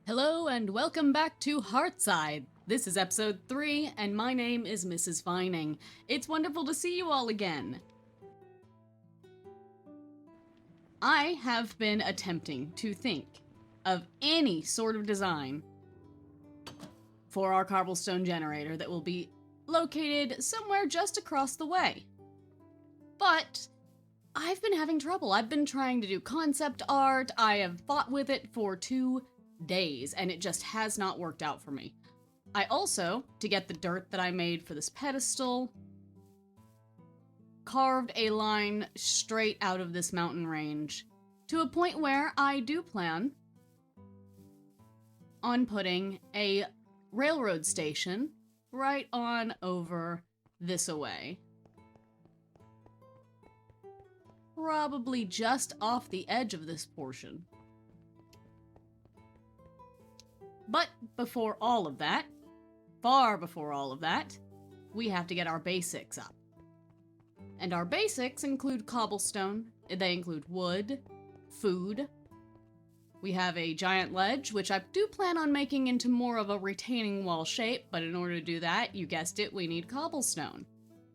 Hello and welcome back to Hearthside. This is episode 3 and my name is Mrs. Vining. It's wonderful to see you all again. I have been attempting to think of any sort of design for our cobblestone generator that will be located somewhere just across the way. But I've been having trouble. I've been trying to do concept art. I have fought with it for 2 days and it just has not worked out for me. I also, to get the dirt that I made for this pedestal, carved a line straight out of this mountain range to a point where I do plan on putting a railroad station right on over this away. Probably just off the edge of this portion. But before all of that, far before all of that, we have to get our basics up. And our basics include cobblestone, they include wood, food. We have a giant ledge, which I do plan on making into more of a retaining wall shape, but in order to do that, you guessed it, we need cobblestone.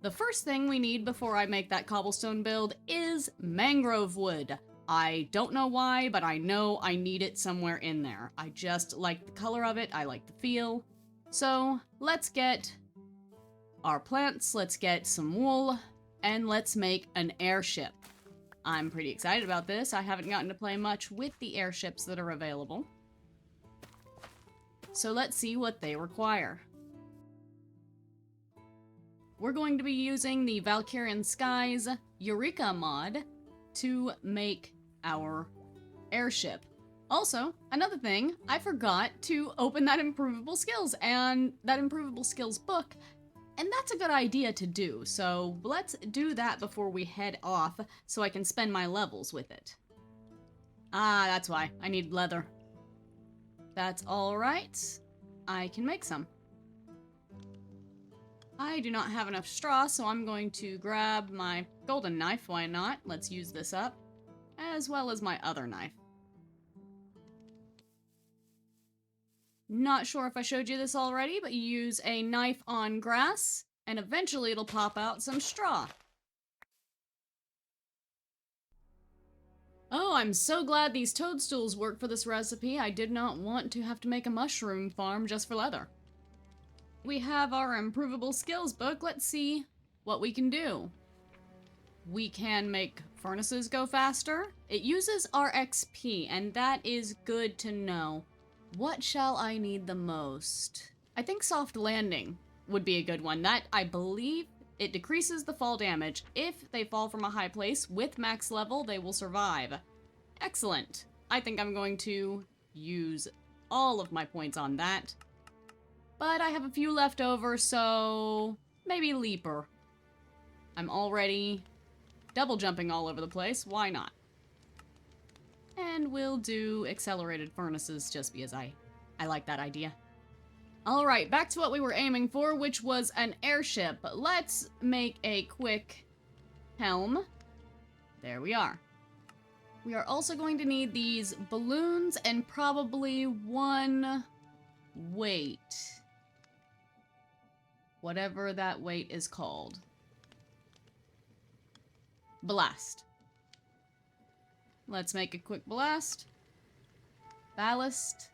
The first thing we need before I make that cobblestone build is mangrove wood. I don't know why, but I know I need it somewhere in there. I just like the color of it, I like the feel. So let's get our plants, let's get some wool, and let's make an airship. I'm pretty excited about this. I haven't gotten to play much with the airships that are available. So let's see what they require. We're going to be using the Valkyrian Skies Eureka mod to make our airship. Also, another thing, I forgot to open that improvable skills and that improvable skills book, and that's a good idea to do, so let's do that before we head off so I can spend my levels with it. Ah, that's why. I need leather. That's alright. I can make some. I do not have enough straw, so I'm going to grab my golden knife, why not? Let's use this up, as well as my other knife. Not sure if I showed you this already, but you use a knife on grass, and eventually it'll pop out some straw. Oh, I'm so glad these toadstools work for this recipe. I did not want to have to make a mushroom farm just for leather. We have our improvable skills book. Let's see what we can do. We can make furnaces go faster. It uses our XP, and that is good to know. What shall I need the most? I think soft landing would be a good one. That, I believe, it decreases the fall damage. If they fall from a high place with max level, they will survive. Excellent. I think I'm going to use all of my points on that. But I have a few left over, so maybe Leaper. I'm already double jumping all over the place, why not? And we'll do accelerated furnaces just because I like that idea. Alright, back to what we were aiming for, which was an airship. Let's make a quick helm. There we are. We are also going to need these balloons and probably one weight. Whatever that weight is called. Blast. Let's make a quick blast. Ballast.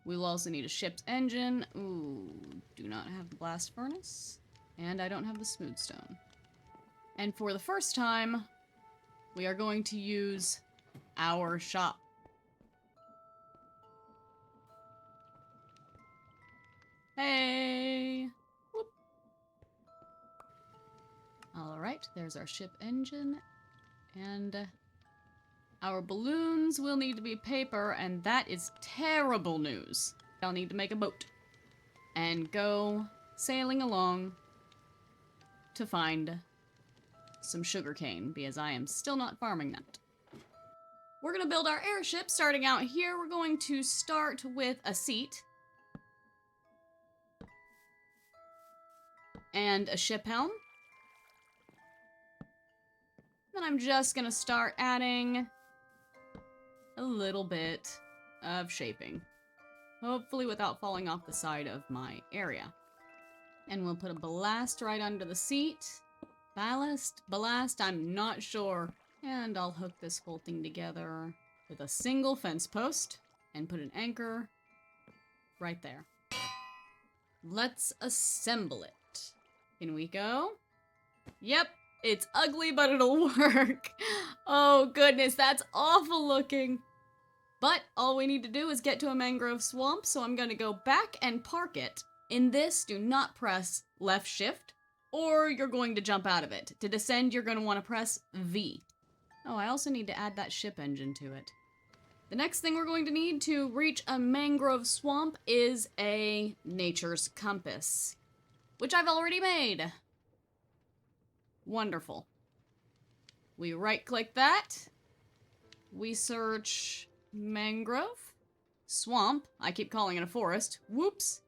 We'll also need a ship's engine. Ooh, do not have the blast furnace. And I don't have the smooth stone. And for the first time, we are going to use our shop. Hey! Whoop. Alright, there's our ship engine. And our balloons will need to be paper, and that is terrible news. I'll need to make a boat and go sailing along to find some sugarcane, because I am still not farming that. We're gonna build our airship. Starting out here, we're going to start with a seat and a ship helm. Then I'm just gonna start adding a little bit of shaping. Hopefully without falling off the side of my area. And we'll put a ballast right under the seat. Ballast, I'm not sure. And I'll hook this whole thing together with a single fence post and put an anchor right there. Let's assemble it. Can we go? Yep, it's ugly, but it'll work. Oh goodness, that's awful looking. But all we need to do is get to a mangrove swamp, so I'm gonna go back and park it. In this, do not press left shift, or you're going to jump out of it. To descend, you're gonna wanna press V. Oh, I also need to add that ship engine to it. The next thing we're going to need to reach a mangrove swamp is a nature's compass, which I've already made. Wonderful. We right-click that. We search mangrove, swamp. I keep calling it a forest. Whoops.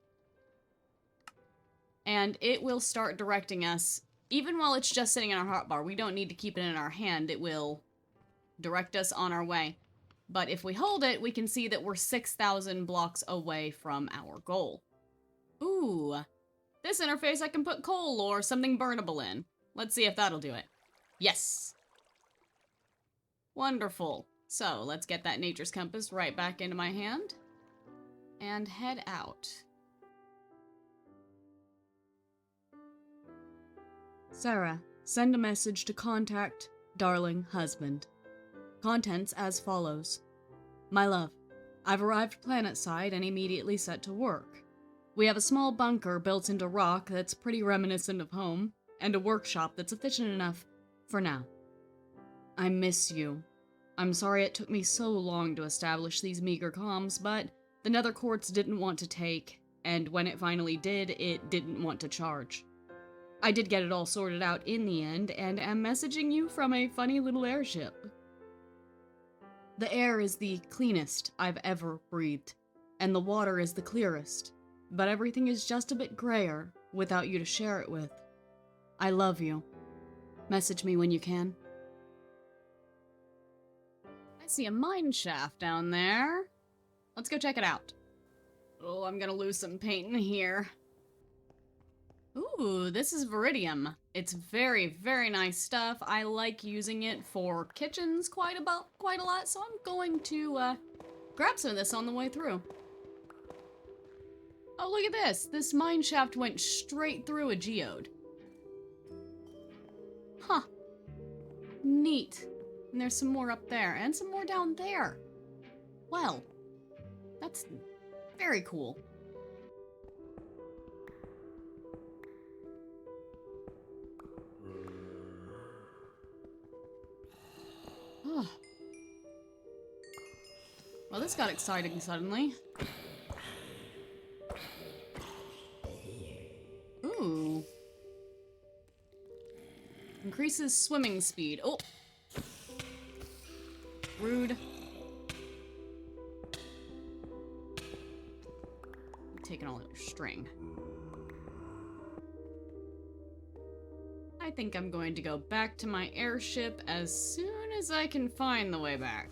And it will start directing us, even while it's just sitting in our hotbar. We don't need to keep it in our hand. It will direct us on our way. But if we hold it, we can see that we're 6,000 blocks away from our goal. Ooh, this interface I can put coal or something burnable in. Let's see if that'll do it. Yes. Wonderful. So let's get that nature's compass right back into my hand and head out. Sarah, send a message to contact darling husband. Contents as follows. My love, I've arrived planetside and immediately set to work. We have a small bunker built into rock that's pretty reminiscent of home, and a workshop that's efficient enough for now. I miss you. I'm sorry it took me so long to establish these meager comms, but the Nether Courts didn't want to take, and when it finally did, it didn't want to charge. I did get it all sorted out in the end, and am messaging you from a funny little airship. The air is the cleanest I've ever breathed, and the water is the clearest, but everything is just a bit grayer without you to share it with. I love you. Message me when you can. I see a mine shaft down there. Let's go check it out. Oh, I'm gonna lose some paint in here. Ooh, this is Viridium. It's very, very nice stuff. I like using it for kitchens quite a lot, so I'm going to grab some of this on the way through. Oh, look at this. This mine shaft went straight through a geode. Huh. Neat. And there's some more up there, and some more down there. Well, that's very cool. Oh. Well, this got exciting suddenly. Ooh. Increases swimming speed. Oh. Rude. I'm taking all your string. I think I'm going to go back to my airship as soon as I can find the way back.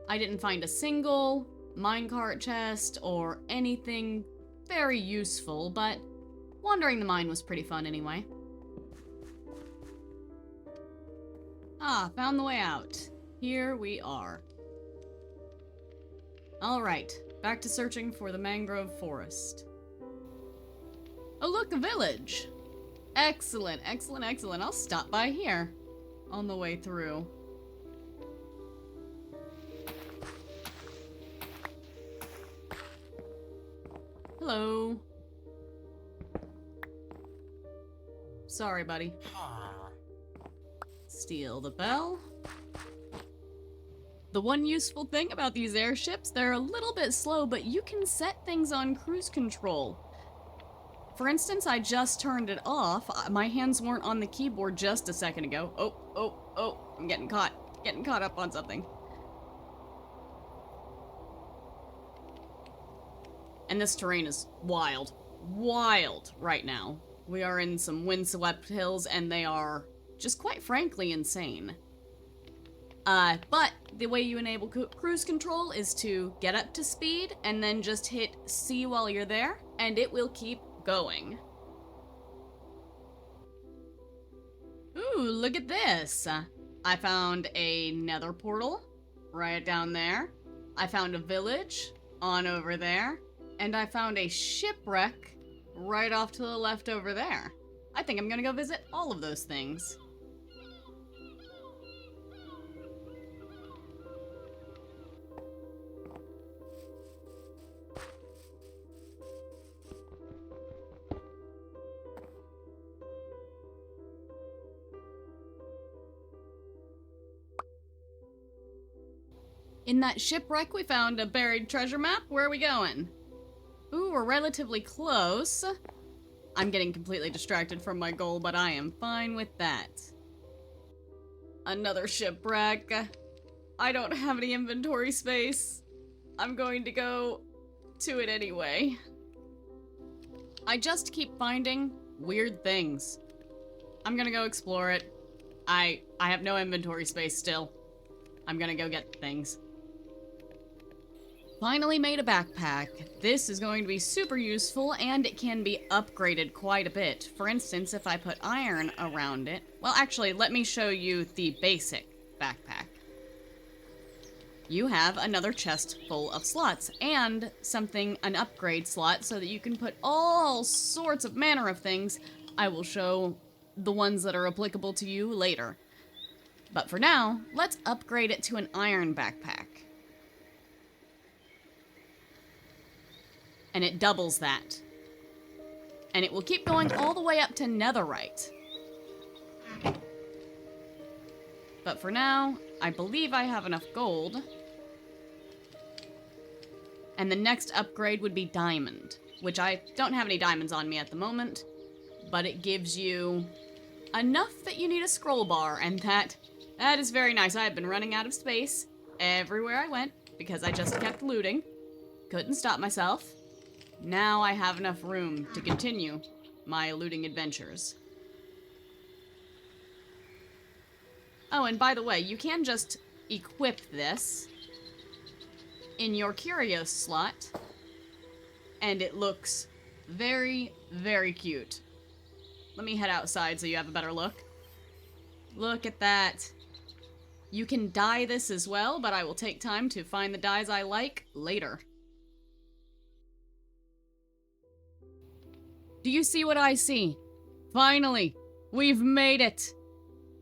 I didn't find a single minecart chest or anything very useful, but wandering the mine was pretty fun anyway. Ah, found the way out. Here we are. Alright, back to searching for the mangrove forest. Oh look, a village! Excellent, excellent, excellent. I'll stop by here on the way through. Hello. Sorry, buddy. Steal the bell. The one useful thing about these airships, they're a little bit slow, but you can set things on cruise control. For instance, I just turned it off. My hands weren't on the keyboard just a second ago. Oh, I'm getting caught up on something. And this terrain is wild right now. We are in some windswept hills, and they are just quite frankly insane. But the way you enable cruise control is to get up to speed and then just hit C while you're there, and it will keep going. Ooh, look at this. I found a nether portal right down there. I found a village on over there. And I found a shipwreck right off to the left over there. I think I'm gonna go visit all of those things. In that shipwreck, we found a buried treasure map. Where are we going? Ooh, we're relatively close. I'm getting completely distracted from my goal, but I am fine with that. Another shipwreck. I don't have any inventory space. I'm going to go to it anyway. I just keep finding weird things. I'm gonna go explore it. I have no inventory space still. I'm gonna go get things. Finally made a backpack. This is going to be super useful, and it can be upgraded quite a bit. For instance, if I put iron around it... Well, actually, let me show you the basic backpack. You have another chest full of slots, and an upgrade slot, so that you can put all sorts of manner of things. I will show the ones that are applicable to you later. But for now, let's upgrade it to an iron backpack. And it doubles that. And it will keep going all the way up to netherite. But for now, I believe I have enough gold. And the next upgrade would be diamond, which I don't have any diamonds on me at the moment, but it gives you enough that you need a scroll bar, and that is very nice. I have been running out of space everywhere I went because I just kept looting. Couldn't stop myself. Now I have enough room to continue my looting adventures. Oh, and by the way, you can just equip this in your curios slot, and it looks very, very cute. Let me head outside so you have a better look. Look at that. You can dye this as well, but I will take time to find the dyes I like later. Do you see what I see? Finally, we've made it.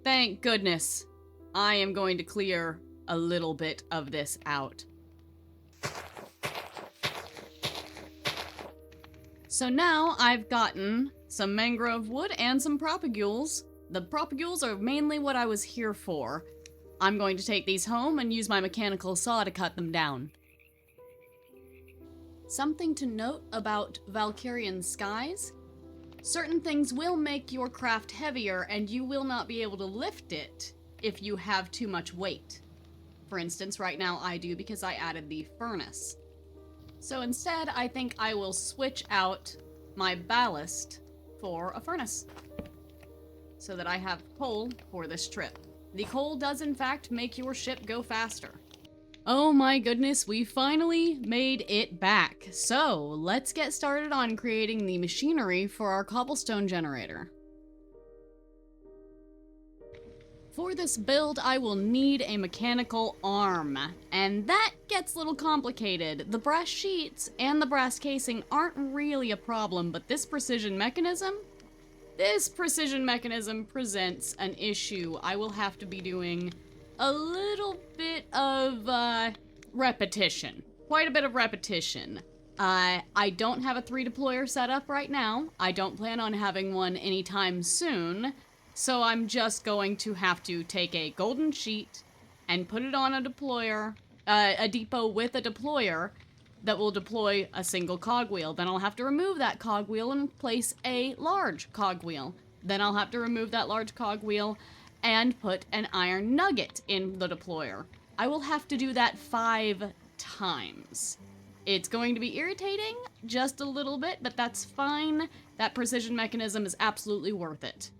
Thank goodness. I am going to clear a little bit of this out. So now I've gotten some mangrove wood and some propagules. The propagules are mainly what I was here for. I'm going to take these home and use my mechanical saw to cut them down. Something to note about Valkyrian skies. Certain things will make your craft heavier, and you will not be able to lift it if you have too much weight. For instance, right now I do because I added the furnace. So instead, I think I will switch out my ballast for a furnace, so that I have coal for this trip. The coal does in fact make your ship go faster. Oh my goodness, we finally made it back. So let's get started on creating the machinery for our cobblestone generator. For this build, I will need a mechanical arm, and that gets a little complicated. The brass sheets and the brass casing aren't really a problem, but this precision mechanism presents an issue. I will have to be doing a little bit of repetition. Quite a bit of repetition. I don't have a 3 deployer set up right now. I don't plan on having one anytime soon. So I'm just going to have to take a golden sheet and put it on a deployer, a depot with a deployer that will deploy a single cogwheel. Then I'll have to remove that cogwheel and place a large cogwheel. Then I'll have to remove that large cogwheel and put an iron nugget in the deployer. I will have to do that 5 times. It's going to be irritating just a little bit, but that's fine. That precision mechanism is absolutely worth it.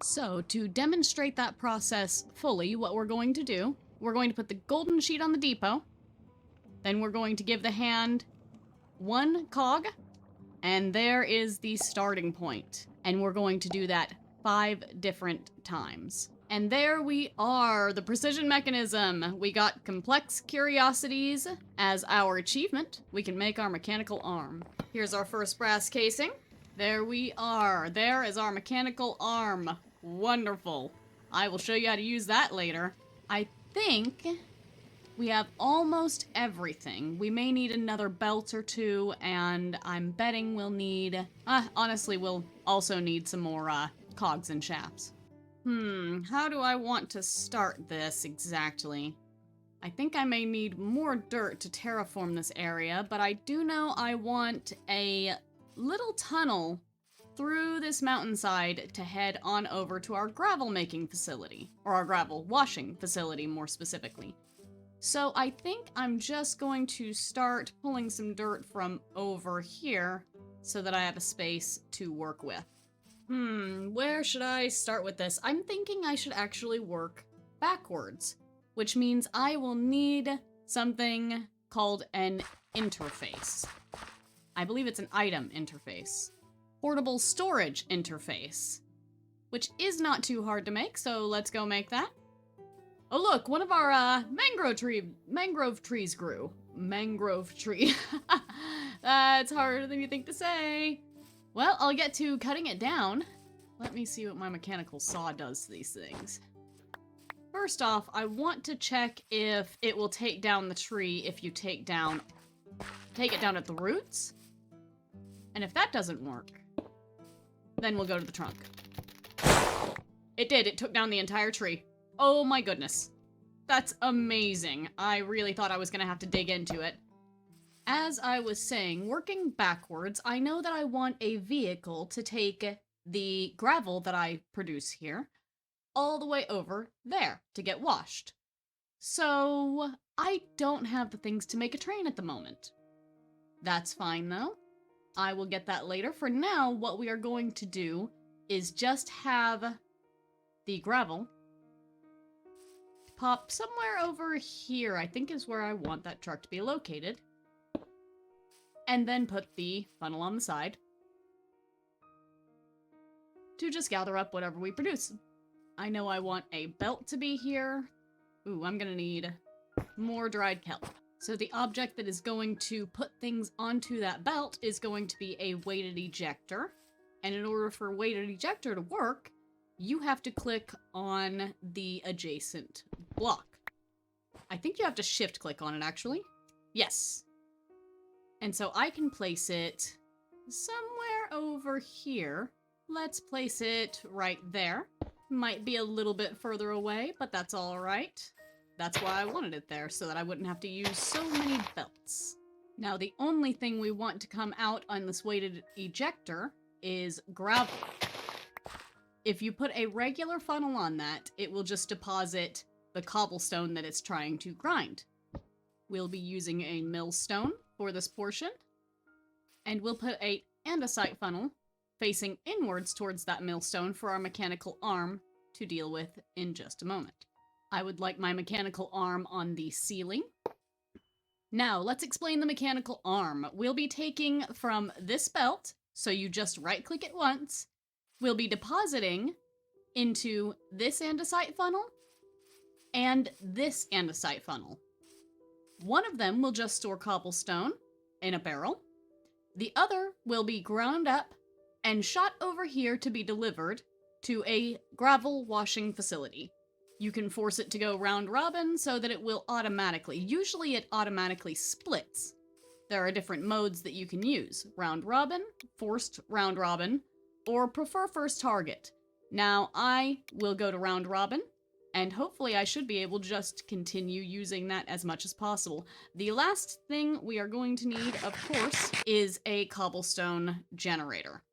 So, to demonstrate that process fully, what we're going to do, we're going to put the golden sheet on the depot, then we're going to give the hand 1 cog, and there is the starting point. And we're going to do that 5 different times. And there we are, the precision mechanism. We got complex curiosities as our achievement. We can make our mechanical arm. Here's our first brass casing. There we are. There is our mechanical arm. Wonderful. I will show you how to use that later. I think we have almost everything. We may need another belt or 2, and I'm betting we'll need... honestly, we'll also need some more cogs and shafts. How do I want to start this exactly? I think I may need more dirt to terraform this area, but I do know I want a little tunnel through this mountainside to head on over to our gravel making facility, or our gravel washing facility more specifically. So I think I'm just going to start pulling some dirt from over here so that I have a space to work with. Where should I start with this? I'm thinking I should actually work backwards, which means I will need something called an interface. I believe it's an item interface. Portable storage interface, which is not too hard to make, so let's go make that. Oh look, one of our mangrove trees grew. Mangrove tree. That's harder than you think to say. Well, I'll get to cutting it down. Let me see what my mechanical saw does to these things. First off, I want to check if it will take down the tree if you take it down at the roots. And if that doesn't work, then we'll go to the trunk. It did, it took down the entire tree. Oh my goodness. That's amazing. I really thought I was gonna have to dig into it. As I was saying, working backwards, I know that I want a vehicle to take the gravel that I produce here all the way over there to get washed. So I don't have the things to make a train at the moment. That's fine though. I will get that later. For now, what we are going to do is just have the gravel pop somewhere over here, I think is where I want that truck to be located. And then put the funnel on the side to just gather up whatever we produce. I know I want a belt to be here. Ooh, I'm gonna need more dried kelp. So the object that is going to put things onto that belt is going to be a weighted ejector. And in order for a weighted ejector to work, you have to click on the adjacent block. I think you have to shift click on it, actually. Yes. And so I can place it somewhere over here. Let's place it right there. Might be a little bit further away, but that's all right. That's why I wanted it there, so that I wouldn't have to use so many belts. Now, the only thing we want to come out on this weighted ejector is gravel. If you put a regular funnel on that, it will just deposit the cobblestone that it's trying to grind. We'll be using a millstone for this portion, and we'll put a andesite funnel facing inwards towards that millstone for our mechanical arm to deal with in just a moment. I would like my mechanical arm on the ceiling. Now, let's explain the mechanical arm. We'll be taking from this belt, so you just right-click it once. We'll be depositing into this andesite funnel and this andesite funnel. One of them will just store cobblestone in a barrel. The other will be ground up and shot over here to be delivered to a gravel washing facility. You can force it to go round robin so that it will automatically. Usually it automatically splits. There are different modes that you can use. Round robin, forced round robin, or prefer first target. Now I will go to round robin, and hopefully I should be able to just continue using that as much as possible. The last thing we are going to need, of course, is a cobblestone generator.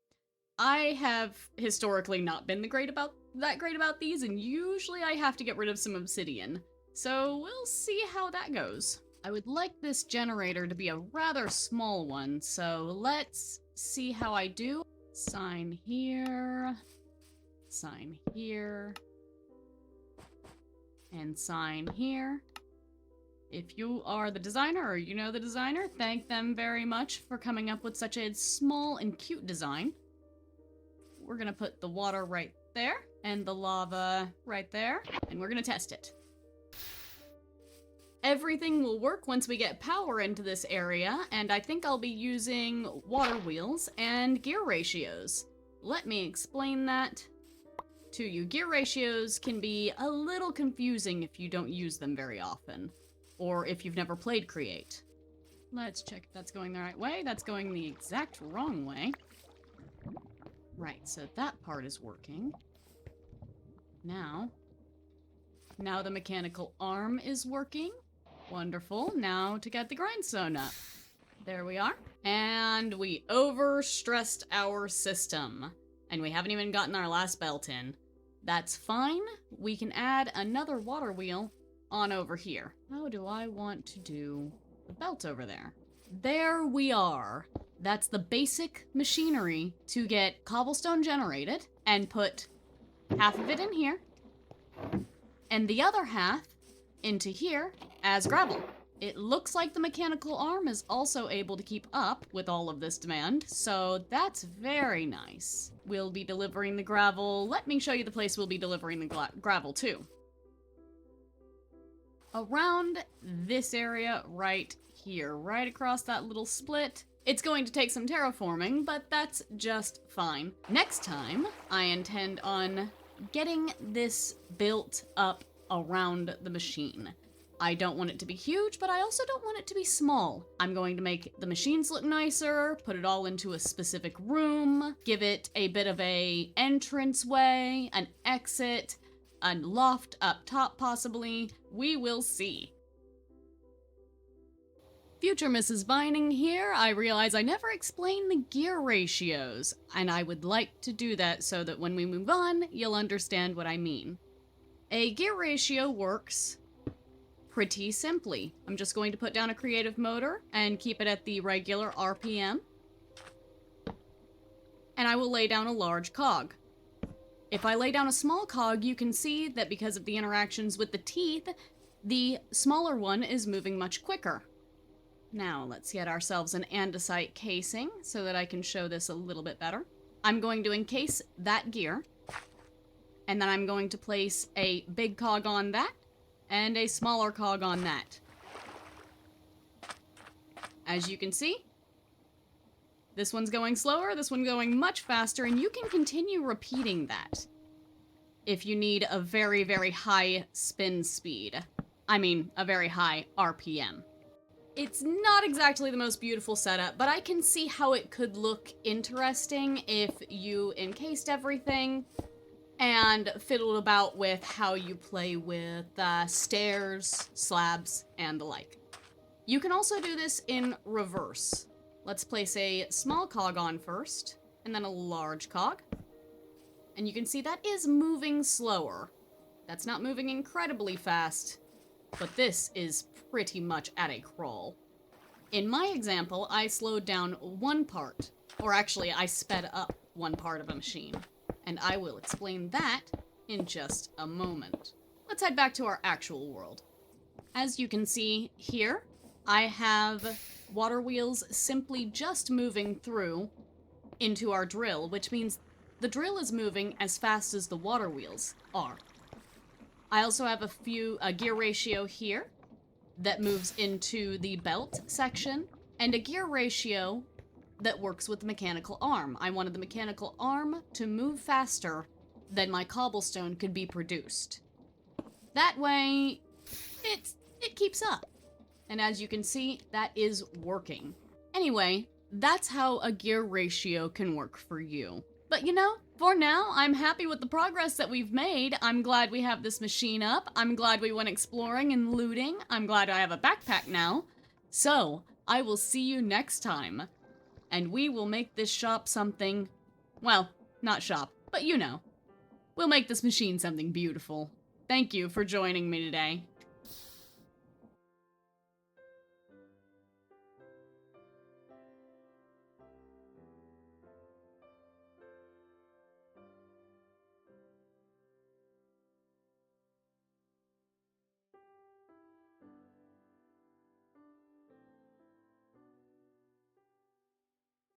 I have historically not been that great about these, and usually I have to get rid of some obsidian. So we'll see how that goes. I would like this generator to be a rather small one, so let's see how I do. Sign here. Sign here. And sign here. If you are the designer or you know the designer, thank them very much for coming up with such a small and cute design. We're gonna put the water right there and the lava right there, and we're gonna test it. Everything will work once we get power into this area, and I think I'll be using water wheels and gear ratios. Let me explain that to you. Gear ratios can be a little confusing if you don't use them very often, or if you've never played Create. Let's check if that's going the right way. That's going the exact wrong way. Right, so that part is working. Now the mechanical arm is working. Wonderful. Now to get the grindstone up. There we are. And we overstressed our system. And we haven't even gotten our last belt in. That's fine. We can add another water wheel on over here. How do I want to do the belt over there? There we are. That's the basic machinery to get cobblestone generated and put half of it in here and the other half into here as gravel. It looks like the mechanical arm is also able to keep up with all of this demand, so that's very nice. We'll be delivering the gravel. Let me show you the place we'll be delivering the gravel to. Around this area right here, right across that little split. It's going to take some terraforming, but that's just fine. Next time, I intend on getting this built up around the machine. I don't want it to be huge, but I also don't want it to be small. I'm going to make the machines look nicer, put it all into a specific room, give it a bit of a entranceway, an exit, a loft up top possibly. We will see. Future Mrs. Vining here. I realize I never explained the gear ratios, and I would like to do that so that when we move on, you'll understand what I mean. A gear ratio works pretty simply. I'm just going to put down a creative motor and keep it at the regular RPM. And I will lay down a large cog. If I lay down a small cog, you can see that because of the interactions with the teeth, the smaller one is moving much quicker. Now, let's get ourselves an andesite casing so that I can show this a little bit better. I'm going to encase that gear, and then I'm going to place a big cog on that, and a smaller cog on that. As you can see, this one's going slower, this one going much faster, and you can continue repeating that if you need a very, very high spin speed. I mean, a very high RPM. It's not exactly the most beautiful setup, but I can see how it could look interesting if you encased everything and fiddled about with how you play with stairs, slabs, and the like. You can also do this in reverse. Let's place a small cog on first, and then a large cog. And you can see that is moving slower. That's not moving incredibly fast, but this is pretty much at a crawl. In my example, I slowed down one part, or actually I sped up one part of a machine, and I will explain that in just a moment. Let's head back to our actual world. As you can see here, I have water wheels simply just moving through into our drill, which means the drill is moving as fast as the water wheels are. I also have a gear ratio here that moves into the belt section, and a gear ratio that works with the mechanical arm. I wanted the mechanical arm to move faster than my cobblestone could be produced. That way, it keeps up. And as you can see, that is working. Anyway, that's how a gear ratio can work for you. But you know, for now, I'm happy with the progress that we've made. I'm glad we have this machine up. I'm glad we went exploring and looting. I'm glad I have a backpack now. So, I will see you next time. And we will make this shop something, well, not shop, but you know. We'll make this machine something beautiful. Thank you for joining me today.